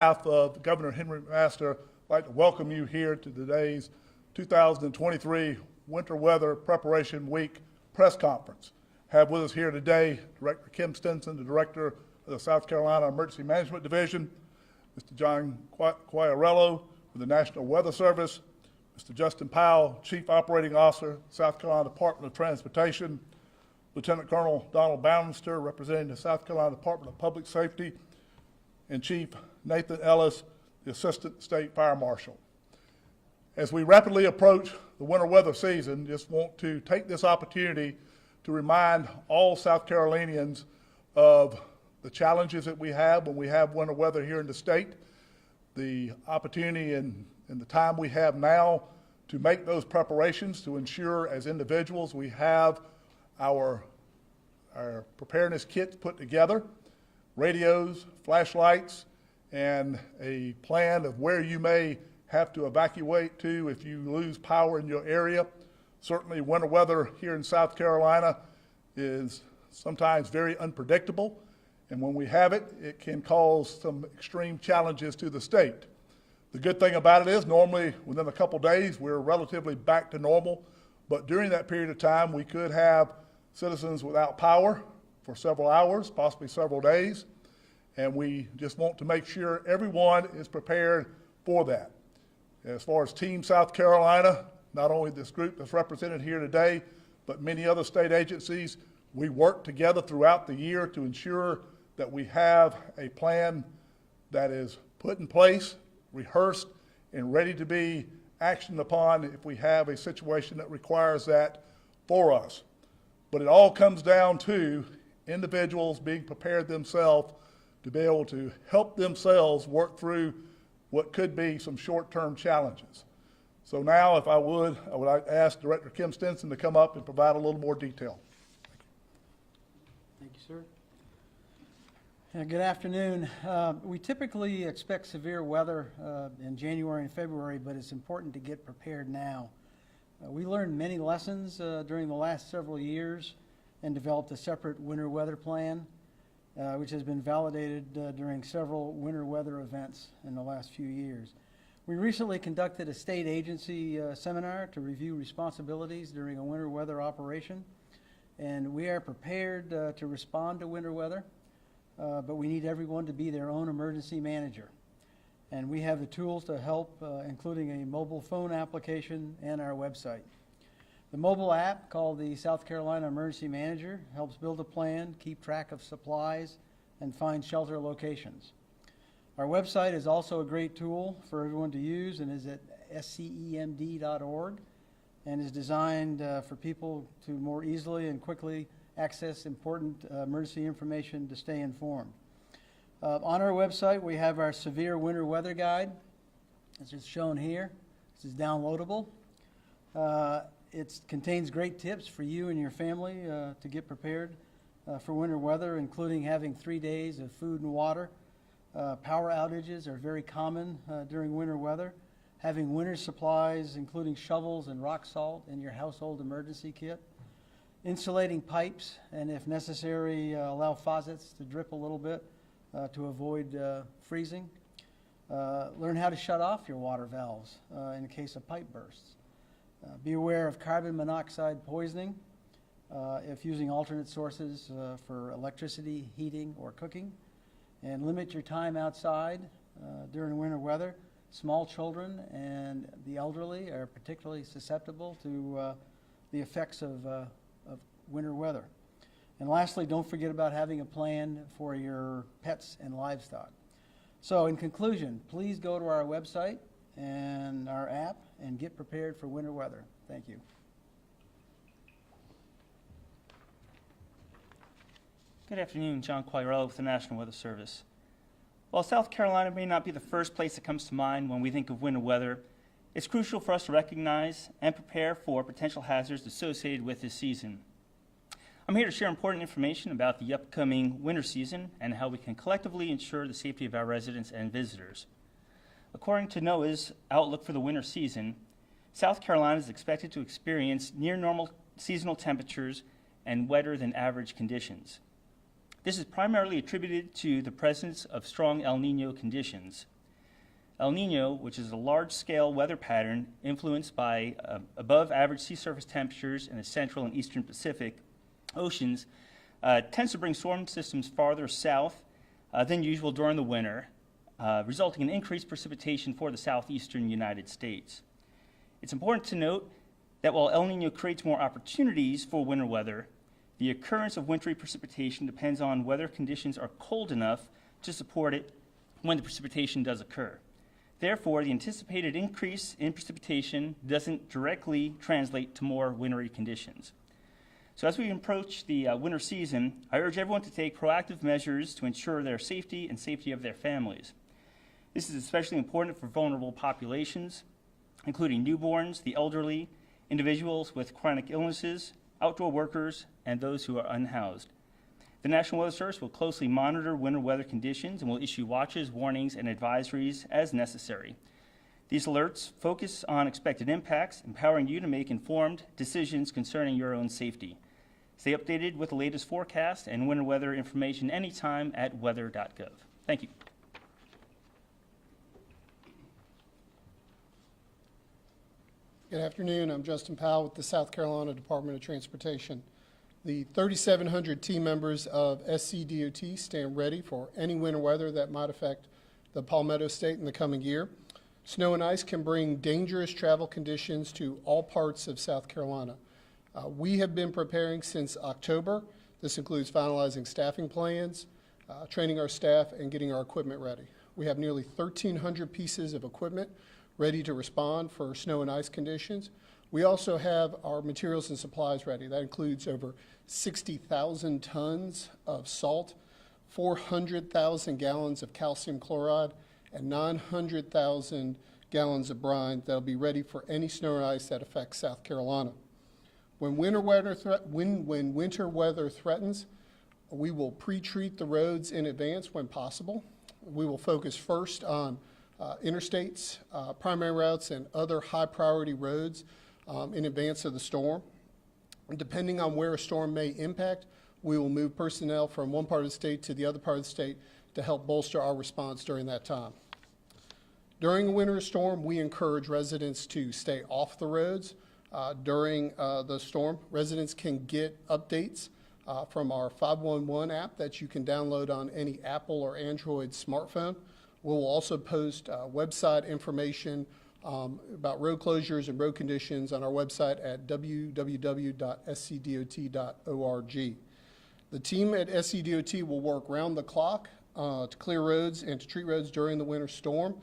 behalf of Governor Henry McMaster, I'd like to welcome you here to today's 2023 Winter Weather Preparation Week press conference. Have with us here today Director Kim Stinson, the Director of the South Carolina Emergency Management Division, Mr. John Quagliarello with the National Weather Service, Mr. Justin Powell, Chief Operating Officer, South Carolina Department of Transportation, Lieutenant Colonel Donald Bannister, representing the South Carolina Department of Public Safety, and Chief Nathan Ellis, the Assistant State Fire Marshal. As we rapidly approach the winter weather season, just want to take this opportunity to remind all South Carolinians of the challenges that we have when we have winter weather here in the state, the opportunity and the time we have now to make those preparations to ensure as individuals we have our preparedness kits put together, radios, flashlights, and a plan of where you may have to evacuate to if you lose power in your area. Certainly winter weather here in South Carolina is sometimes very unpredictable, and when we have it, it can cause some extreme challenges to the state. The good thing about it is normally within a couple days we're relatively back to normal, but during that period of time we could have citizens without power for several hours, possibly several days, and we just want to make sure everyone is prepared for that. As far as Team South Carolina, not only this group that's represented here today, but many other state agencies, we work together throughout the year to ensure that we have a plan that is put in place, rehearsed, and ready to be actioned upon if we have a situation that requires that for us. But it all comes down to individuals being prepared themselves to be able to help themselves work through what could be some short-term challenges. So now, if I would ask Director Kim Stinson to come up and provide a little more detail. Thank you, sir. Good afternoon. We typically expect severe weather in January and February, but it's important to get prepared now. We learned many lessons during the last several years and developed a separate winter weather plan, which has been validated during several winter weather events in the last few years. We recently conducted a state agency seminar to review responsibilities during a winter weather operation, and we are prepared to respond to winter weather, but we need everyone to be their own emergency manager. And we have the tools to help, including a mobile phone application and our website. The mobile app, called the South Carolina Emergency Manager, helps build a plan, keep track of supplies, and find shelter locations. Our website is also a great tool for everyone to use and is at scemd.org and is designed for people to more easily and quickly access important emergency information to stay informed. On our website, we have our severe winter weather guide. This is shown here. This is downloadable. It contains great tips for you and your family to get prepared for winter weather, including having 3 days of food and water. Power outages are very common during winter weather. Having winter supplies, including shovels and rock salt in your household emergency kit. Insulating pipes, and if necessary, allow faucets to drip a little bit to avoid freezing. Learn how to shut off your water valves in case of pipe bursts. Be aware of carbon monoxide poisoning if using alternate sources for electricity, heating, or cooking. And limit your time outside during winter weather. Small children and the elderly are particularly susceptible to the effects of winter weather. And lastly, don't forget about having a plan for your pets and livestock. So in conclusion, please go to our website and our app and get prepared for winter weather. Thank you. Good afternoon, John Quagliarello with the National Weather Service. While South Carolina may not be the first place that comes to mind when we think of winter weather, it's crucial for us to recognize and prepare for potential hazards associated with this season. I'm here to share important information about the upcoming winter season and how we can collectively ensure the safety of our residents and visitors. According to NOAA's outlook for the winter season, South Carolina is expected to experience near normal seasonal temperatures and wetter than average conditions. This is primarily attributed to the presence of strong El Nino conditions. El Nino, which is a large-scale weather pattern influenced by above-average sea surface temperatures in the central and eastern Pacific oceans, tends to bring storm systems farther south than usual during the winter, resulting in increased precipitation for the southeastern United States. It's important to note that while El Nino creates more opportunities for winter weather, the occurrence of wintry precipitation depends on whether conditions are cold enough to support it when the precipitation does occur. Therefore, the anticipated increase in precipitation doesn't directly translate to more wintry conditions. So as we approach the winter season, I urge everyone to take proactive measures to ensure their safety and safety of their families. This is especially important for vulnerable populations, including newborns, the elderly, individuals with chronic illnesses, outdoor workers, and those who are unhoused. The National Weather Service will closely monitor winter weather conditions and will issue watches, warnings, and advisories as necessary. These alerts focus on expected impacts, empowering you to make informed decisions concerning your own safety. Stay updated with the latest forecast and winter weather information anytime at weather.gov. Thank you. Good afternoon. I'm Justin Powell with the South Carolina Department of Transportation. The 3,700 team members of SCDOT stand ready for any winter weather that might affect the Palmetto State in the coming year. Snow and ice can bring dangerous travel conditions to all parts of South Carolina. We have been preparing since October. This includes finalizing staffing plans, training our staff, and getting our equipment ready. We have nearly 1,300 pieces of equipment ready to respond for snow and ice conditions. We also have our materials and supplies ready. That includes over 60,000 tons of salt, 400,000 gallons of calcium chloride, and 900,000 gallons of brine that'll be ready for any snow and ice that affects South Carolina. When winter weather threatens, we will pre-treat the roads in advance when possible. We will focus first on interstates, primary routes, and other high-priority roads in advance of the storm. And depending on where a storm may impact, we will move personnel from one part of the state to the other part of the state to help bolster our response during that time. During a winter storm, we encourage residents to stay off the roads. During the storm, residents can get updates from our 511 app that you can download on any Apple or Android smartphone. We'll also post website information about road closures and road conditions on our website at www.scdot.org. The team at SCDOT will work round the clock to clear roads and to treat roads during the winter storm.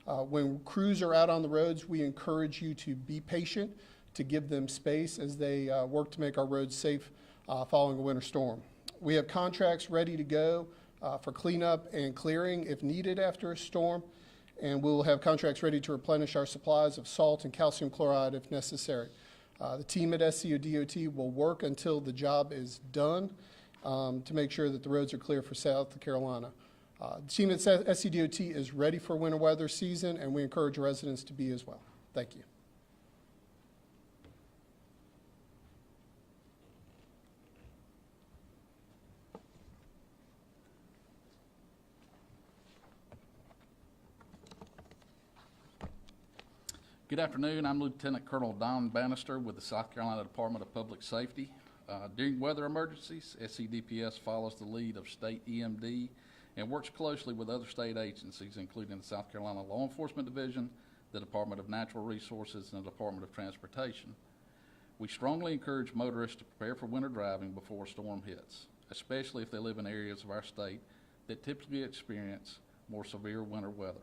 When crews are out on the roads, we encourage you to be patient, to give them space as they work to make our roads safe following a winter storm. We have contracts ready to go for cleanup and clearing if needed after a storm, and we'll have contracts ready to replenish our supplies of salt and calcium chloride if necessary. The team at SCDOT will work until the job is done to make sure that the roads are clear for South Carolina. The team at SCDOT is ready for winter weather season, and we encourage residents to be as well. Thank you. Good afternoon. I'm Lieutenant Colonel Don Bannister with the South Carolina Department of Public Safety. During weather emergencies, SCDPS follows the lead of state EMD and works closely with other state agencies, including the South Carolina Law Enforcement Division, the Department of Natural Resources, and the Department of Transportation. We strongly encourage motorists to prepare for winter driving before a storm hits, especially if they live in areas of our state that typically experience more severe winter weather.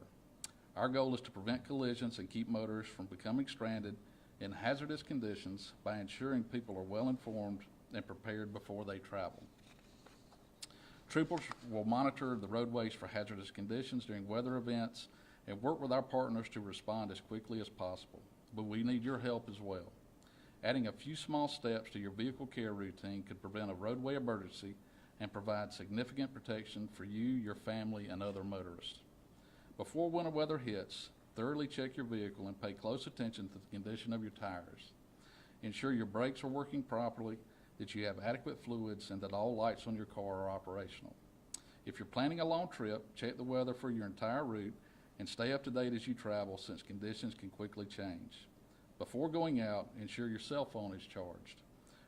Our goal is to prevent collisions and keep motorists from becoming stranded in hazardous conditions by ensuring people are well informed and prepared before they travel. Troopers will monitor the roadways for hazardous conditions during weather events and work with our partners to respond as quickly as possible, but we need your help as well. Adding a few small steps to your vehicle care routine could prevent a roadway emergency and provide significant protection for you, your family, and other motorists. Before winter weather hits, thoroughly check your vehicle and pay close attention to the condition of your tires. Ensure your brakes are working properly, that you have adequate fluids, and that all lights on your car are operational. If you're planning a long trip, check the weather for your entire route and stay up to date as you travel since conditions can quickly change. Before going out, ensure your cell phone is charged.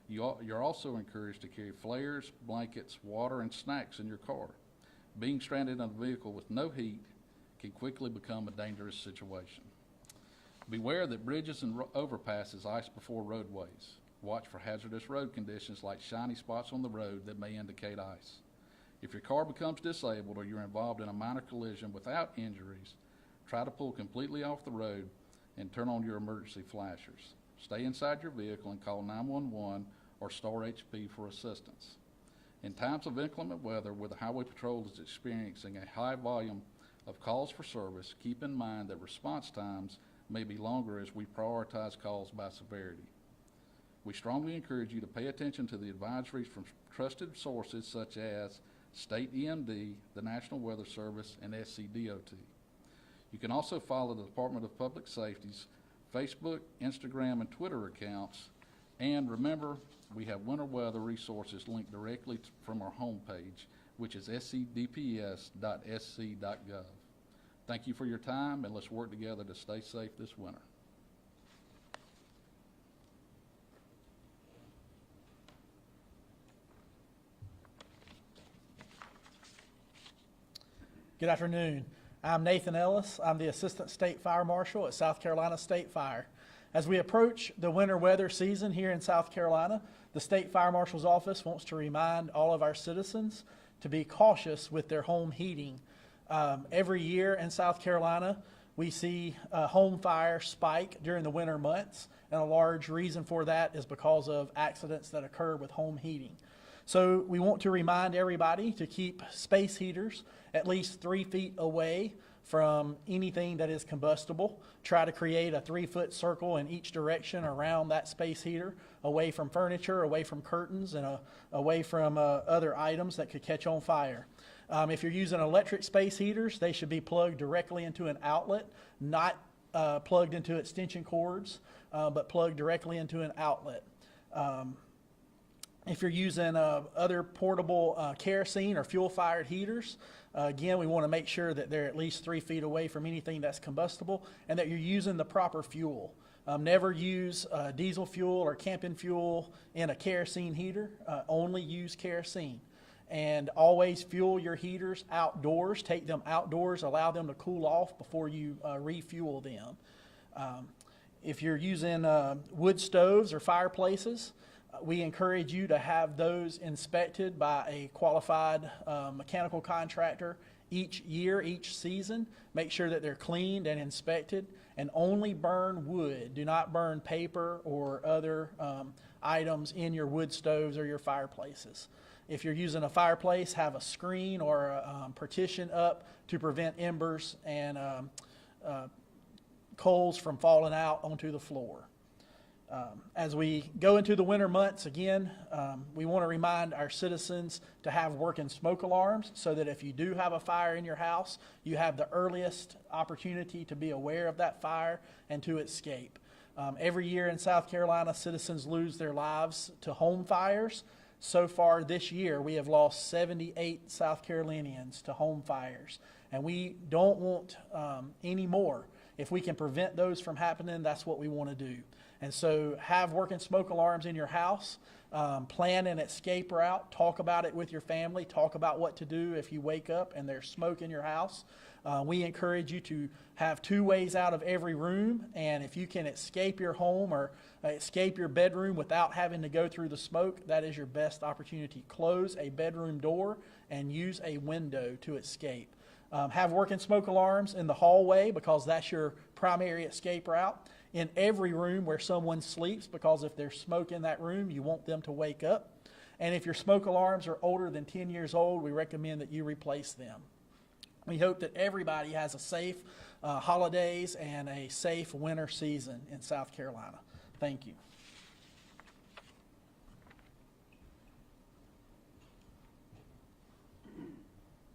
You're also encouraged to carry flares, blankets, water, and snacks in your car. Being stranded in a vehicle with no heat can quickly become a dangerous situation. Beware that bridges and overpasses ice before roadways. Watch for hazardous road conditions like shiny spots on the road that may indicate ice. If your car becomes disabled or you're involved in a minor collision without injuries, try to pull completely off the road and turn on your emergency flashers. Stay inside your vehicle and call 911 or Star HP for assistance. In times of inclement weather where the Highway Patrol is experiencing a high volume of calls for service, keep in mind that response times may be longer as we prioritize calls by severity. We strongly encourage you to pay attention to the advisories from trusted sources such as State EMD, the National Weather Service, and SCDOT. You can also follow the Department of Public Safety's Facebook, Instagram, and Twitter accounts. And remember, we have winter weather resources linked directly from our homepage, which is scdps.sc.gov. Thank you for your time, and let's work together to stay safe this winter. Good afternoon. I'm Nathan Ellis. I'm the Assistant State Fire Marshal at South Carolina State Fire. As we approach the winter weather season here in South Carolina, the State Fire Marshal's Office wants to remind all of our citizens to be cautious with their home heating. Every year in South Carolina, we see home fire spike during the winter months, and a large reason for that is because of accidents that occur with home heating. So we want to remind everybody to keep space heaters at least 3 feet away from anything that is combustible. Try to create a 3-foot circle in each direction around that space heater, away from furniture, away from curtains, and away from other items that could catch on fire. If you're using electric space heaters, they should be plugged directly into an outlet, not plugged into extension cords, but plugged directly into an outlet. If you're using other portable kerosene or fuel-fired heaters, again, we want to make sure that they're at least 3 feet away from anything that's combustible and that you're using the proper fuel. Never use diesel fuel or camping fuel in a kerosene heater. Only use kerosene. And always fuel your heaters outdoors. Take them outdoors. Allow them to cool off before you refuel them. If you're using wood stoves or fireplaces, we encourage you to have those inspected by a qualified mechanical contractor each year, each season. Make sure that they're cleaned and inspected, and only burn wood. Do not burn paper or other items in your wood stoves or your fireplaces. If you're using a fireplace, have a screen or a partition up to prevent embers and coals from falling out onto the floor. As we go into the winter months, again, we want to remind our citizens to have working smoke alarms so that if you do have a fire in your house, you have the earliest opportunity to be aware of that fire and to escape. Every year in South Carolina, citizens lose their lives to home fires. So far this year, we have lost 78 South Carolinians to home fires, and we don't want any more. If we can prevent those from happening, that's what we want to do. And so have working smoke alarms in your house, plan an escape route, talk about it with your family, talk about what to do if you wake up and there's smoke in your house. We encourage you to have 2 ways out of every room, and if you can escape your home or escape your bedroom without having to go through the smoke, that is your best opportunity. Close a bedroom door and use a window to escape. Have working smoke alarms in the hallway because that's your primary escape route. In every room where someone sleeps, because if there's smoke in that room, you want them to wake up. And if your smoke alarms are older than 10 years old, we recommend that you replace them. We hope that everybody has a safe holidays and a safe winter season in South Carolina. Thank you.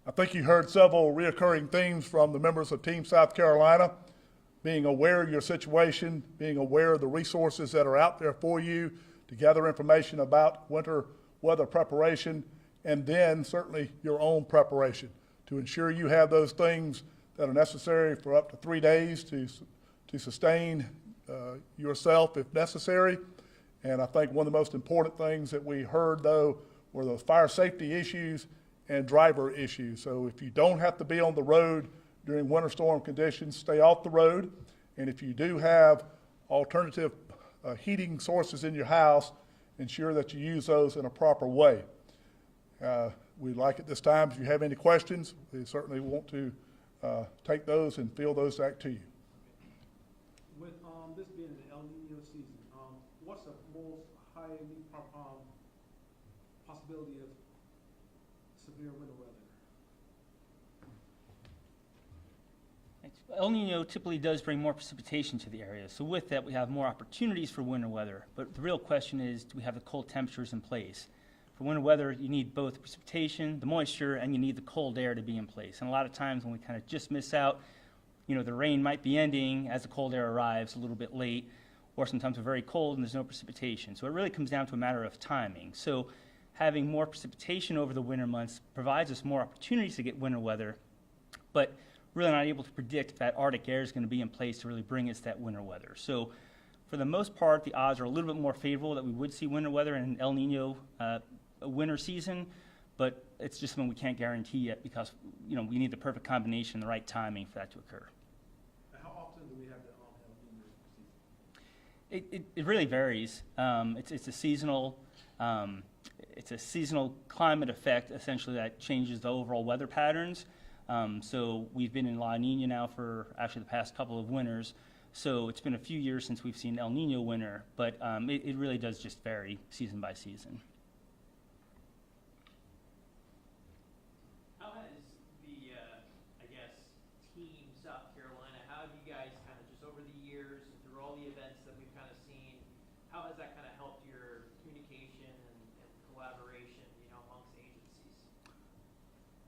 I think you heard several reoccurring themes from the members of Team South Carolina. Being aware of your situation, being aware of the resources that are out there for you to gather information about winter weather preparation, and then certainly your own preparation to ensure you have those things that are necessary for up to 3 days to sustain yourself if necessary. And I think one of the most important things that we heard, though, were the fire safety issues and driver issues. So if you don't have to be on the road during winter storm conditions, stay off the road. And if you do have alternative heating sources in your house, ensure that you use those in a proper way. We'd like at this time, if you have any questions, we certainly want to take those and field those back to you. With this being the El Nino season, what's the most highly possibility of severe winter weather? El Nino typically does bring more precipitation to the area, so with that we have more opportunities for winter weather. But the real question is, do we have the cold temperatures in place? For winter weather, you need both the precipitation, the moisture, and you need the cold air to be in place. And a lot of times when we kind of just miss out, the rain might be ending as the cold air arrives a little bit late, or sometimes we're very cold and there's no precipitation. So it really comes down to a matter of timing. So having more precipitation over the winter months provides us more opportunities to get winter weather, but really not able to predict if that Arctic air is going to be in place to really bring us that winter weather. So for the most part, the odds are a little bit more favorable that we would see winter weather in an El Nino winter season, but it's just something we can't guarantee yet because we need the perfect combination, the right timing for that to occur. How often do we have the El Nino season? It really varies. It's a seasonal climate effect essentially that changes the overall weather patterns. So we've been in La Nina now for actually the past couple of winters. So it's been a few years since we've seen El Nino winter, but it really does just vary season by season. How has the, Team South Carolina, how have you guys kind of just over the years and through all the events that we've kind of seen, how has that kind of helped your communication and collaboration, amongst agencies?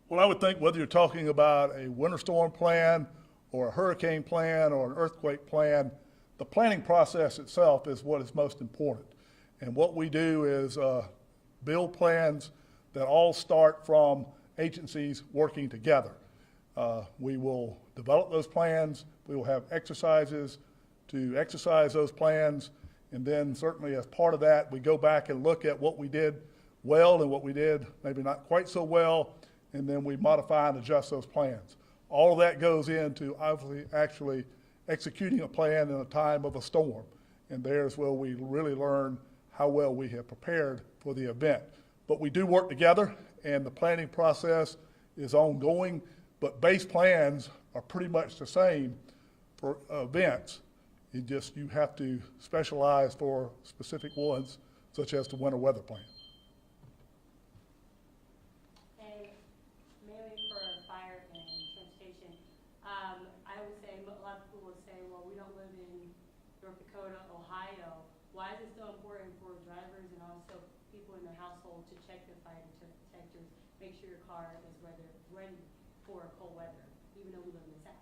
Well, I would think whether you're talking about a winter storm plan or a hurricane plan or an earthquake plan, the planning process itself is what is most important. And what we do is build plans that all start from agencies working together. We will develop those plans, we will have exercises to exercise those plans, and then certainly as part of that, we go back and look at what we did well and what we did maybe not quite so well, and then we modify and adjust those plans. All of that goes into obviously actually executing a plan in a time of a storm, and there's where we really learn how well we have prepared for the event. But we do work together, and the planning process is ongoing, but base plans are pretty much the same for events. You have to specialize for specific ones, such as the winter weather plan. And mainly for fire and transportation, I would say, a lot of people would say, well, we don't live in North Dakota, Ohio. Why is it so important for drivers and also people in their household to check their fire detectors, make sure your car is ready for cold weather, even though we live in the South?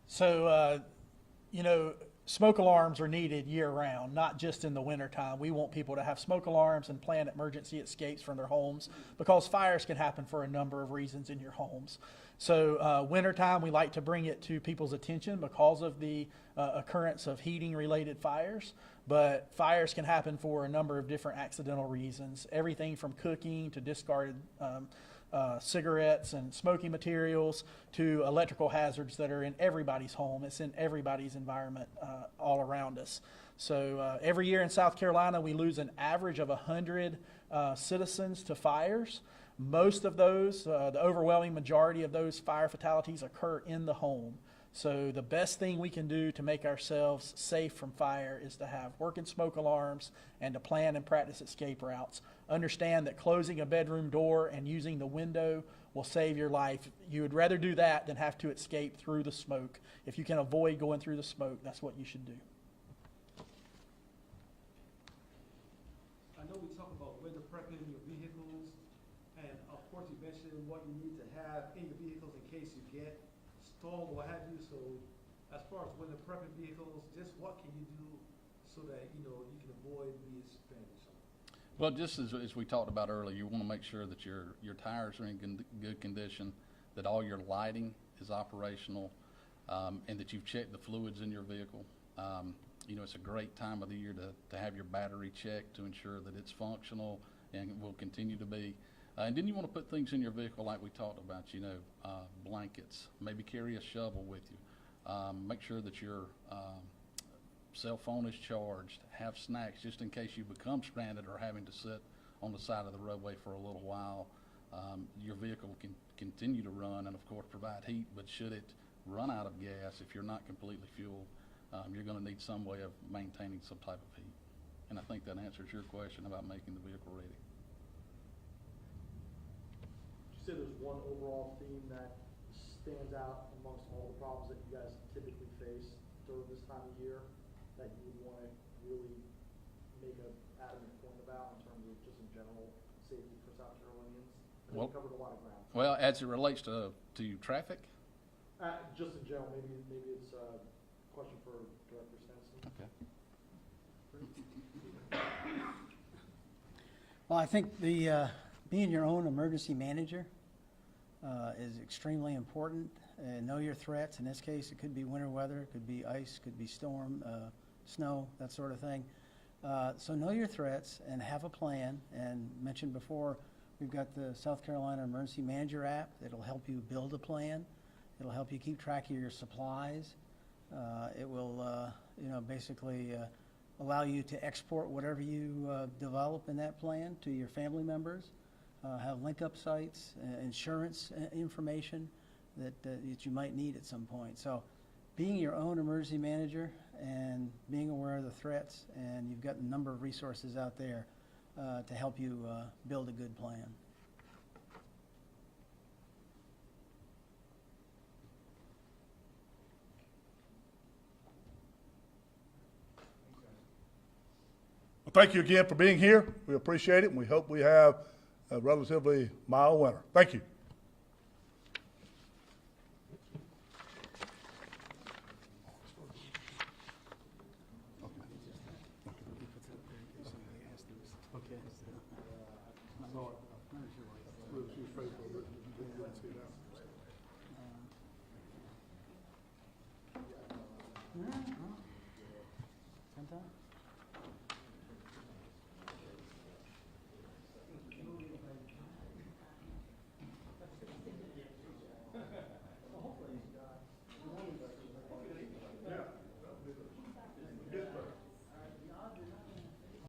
So, smoke alarms are needed year-round, not just in the wintertime. We want people to have smoke alarms and plan emergency escapes from their homes because fires can happen for a number of reasons in your homes. So wintertime, we like to bring it to people's attention because of the occurrence of heating-related fires. But fires can happen for a number of different accidental reasons, everything from cooking to discarded cigarettes and smoking materials to electrical hazards that are in everybody's home. It's in everybody's environment all around us. So every year in South Carolina, we lose an average of 100 citizens to fires. Most of those, the overwhelming majority of those fire fatalities occur in the home. So the best thing we can do to make ourselves safe from fire is to have working smoke alarms and to plan and practice escape routes. Understand that closing a bedroom door and using the window will save your life. You would rather do that than have to escape through the smoke. If you can avoid going through the smoke, that's what you should do. I know we talk about winter prepping your vehicles, and of course you mentioned what you need to have in your vehicles in case you get storm or what have you. So as far as winter prepping vehicles, just what can you do so that you can avoid these things? Well, just as we talked about earlier, you want to make sure that your tires are in good condition, that all your lighting is operational, and that you've checked the fluids in your vehicle. You know, it's a great time of the year to have your battery checked to ensure that it's functional and will continue to be. And then you want to put things in your vehicle like we talked about, you know, blankets, maybe carry a shovel with you. Make sure that your cell phone is charged, have snacks just in case you become stranded or having to sit on the side of the roadway for a little while. Your vehicle can continue to run and of course provide heat, but should it run out of gas, if you're not completely fueled, you're going to need some way of maintaining some type of heat. And I think that answers your question about making the vehicle ready. You said there's one overall theme that stands out amongst all the problems that you guys typically face during this time of year that you would want to really make an adamant point about in terms of just in general safety for South Carolinians? I know Well, you covered a lot of ground. Well, as it relates to traffic, Just in general, maybe it's a question for Director Stenson. okay. Well, I think the being your own emergency manager is extremely important. Know your threats. In this case, it could be winter weather, it could be ice, could be storm, snow, that sort of thing. So know your threats and have a plan. And mentioned before, we've got the South Carolina Emergency Manager app that'll help you build a plan. It'll help you keep track of your supplies. It will, you know, basically allow you to export whatever you develop in that plan to your family members. Have link-up sites, insurance information that you might need at some point. So being your own emergency manager and being aware of the threats, and you've got a number of resources out there to help you build a good plan. Well, thank you again for being here. We appreciate it, and we hope we have a relatively mild winter. Thank you. Sometime?